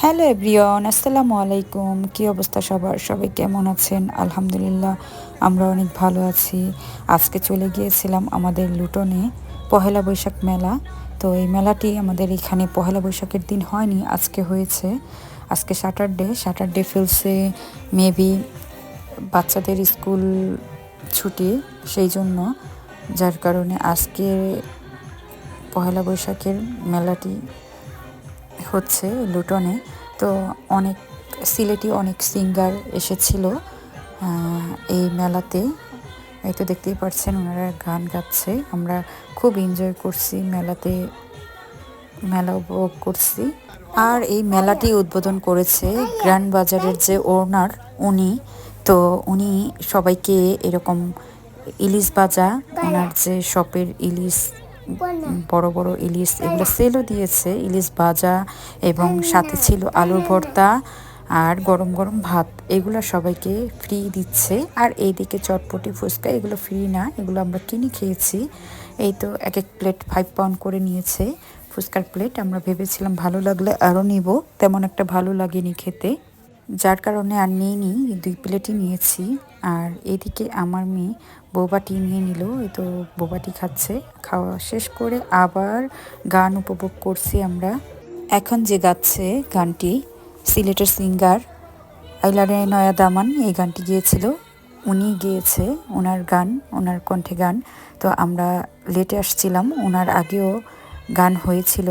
Hello everyone, আসসালামু আলাইকুম। কী অবস্থা সবার? সবাই কেমন আছেন? আলহামদুলিল্লাহ, আমরা অনেক ভালো আছি। আজকে চলে গিয়েছিলাম আমাদের লুটনে পহেলা বৈশাখ মেলা। তো এই মেলাটি আমাদের এখানে পহেলা বৈশাখের দিন হয়নি, আজকে হয়েছে। আজকে স্যাটারডে ফেলছে, মেবি বাচ্চাদের স্কুল ছুটি, সেই জন্য, যার কারণে আজকে পহেলা বৈশাখের মেলাটি হচ্ছে লুটনে। তো অনেক সিলেটি অনেক সিঙ্গার এসেছিল এই মেলাতে। এই তো দেখতেই পাচ্ছেন ওনারা গান গাচ্ছে, আমরা খুব এনজয় করছি মেলা উপভোগ করছি। আর এই মেলাটি উদ্বোধন করেছে গ্র্যান্ড বাজারের যে ওনার, উনি সবাইকে এরকম ইলিশ ভাজা, ওনার যে শপের ইলিশ, বড় বড় ইলিশ, এগুলো সেলও দিয়েছে, ইলিশ ভাজা, এবং সাথে ছিল আলুর ভর্তা আর গরম গরম ভাত, এগুলো সবাইকে ফ্রি দিচ্ছে। আর এইদিকে চটপটি, ফুচকা, এগুলো ফ্রি না, এগুলো আমরা কিনে খেয়েছি। এই তো এক এক প্লেট 5 পাউন্ড করে নিয়েছে ফুচকার প্লেট। আমরা ভেবেছিলাম ভালো লাগলে আরও নিব, তেমন একটা ভালো লাগেনি খেতে, যার কারণে আর নিইনি, 2 প্লেটই নিয়েছি। আর এদিকে আমার মেয়ে বোবাটি নিয়ে নিল, এই তো বোবাটি খাচ্ছে। খাওয়া শেষ করে আবার গান উপভোগ করছি আমরা। এখন যে গাচ্ছে গানটি সিলেটের সিঙ্গার আইলারে নয়া দামান, এই গানটি গিয়েছিল, উনি গিয়েছে, ওনার গান, ওনার কণ্ঠে গান। তো আমরা লেটে আসছিলাম, ওনার আগেও গান হয়েছিল,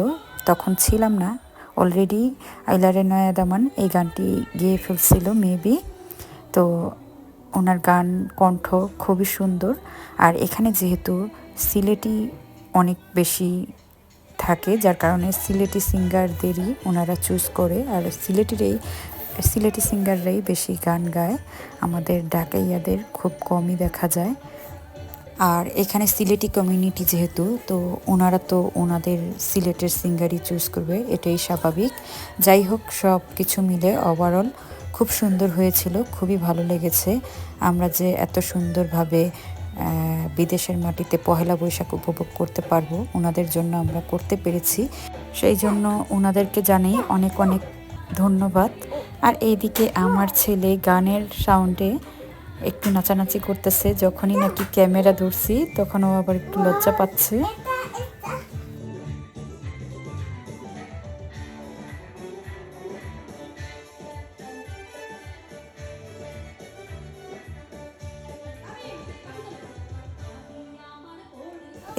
তখন ছিলাম না। অলরেডি আইলারে নয়া দামান এই গানটি গেয়ে ফেলছিল মেবি। তো ওনার গান কণ্ঠ খুবই সুন্দর। আর এখানে যেহেতু সিলেটি অনেক বেশি থাকে, যার কারণে সিলেটি সিঙ্গারদেরই ওনারা চুজ করে, আর সিলেটি সিঙ্গাররাই বেশি গান গায়, আমাদের ঢাকাইয়াদের খুব কমই দেখা যায়। আর এখানে সিলেটি কমিউনিটি যেহেতু, তো ওনারা তো ওনাদের সিলেটের সিঙ্গারই চুজ করবে, এটাই স্বাভাবিক। যাই হোক, সব কিছু মিলে ওভারঅল খুব সুন্দর হয়েছিল, খুবই ভালো লেগেছে। আমরা যে এত সুন্দরভাবে বিদেশের মাটিতে পহেলা বৈশাখ উপভোগ করতে পারবো, ওনাদের জন্য আমরা করতে পেরেছি, সেই জন্য ওনাদেরকে জানাই অনেক অনেক ধন্যবাদ। আর এইদিকে আমার ছেলে গানের সাউন্ডে একটু নাচানাচি করতেছে, যখনই নাকি ক্যামেরা ধরছি তখন ও আবার একটু লজ্জা পাচ্ছে।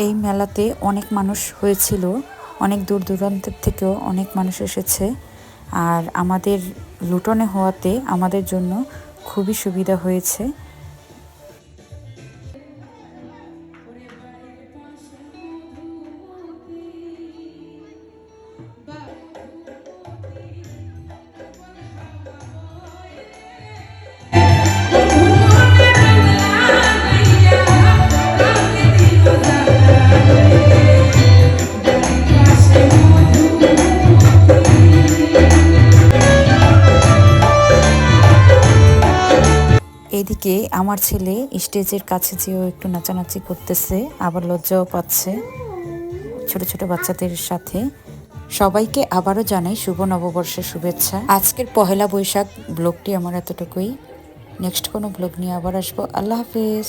এই মেলাতে অনেক মানুষ হয়েছিল, অনেক দূর দূরান্তের থেকেও অনেক মানুষ এসেছে। আর আমাদের লুটনে হওয়াতে আমাদের জন্য খুবই সুবিধা হয়েছে। এদিকে আমার ছেলে স্টেজের কাছে যেও একটু নাচানাচি করতেছে, আবার লজ্জাও পাচ্ছে ছোট ছোট বাচ্চাদের সাথে। সবাইকে আবারও জানাই শুভ নববর্ষের শুভেচ্ছা। আজকের পহেলা বৈশাখ ব্লগটি আমার এতটুকুই। নেক্সট কোনো ব্লগ নিয়ে আবার আসবো। আল্লাহ হাফিজ।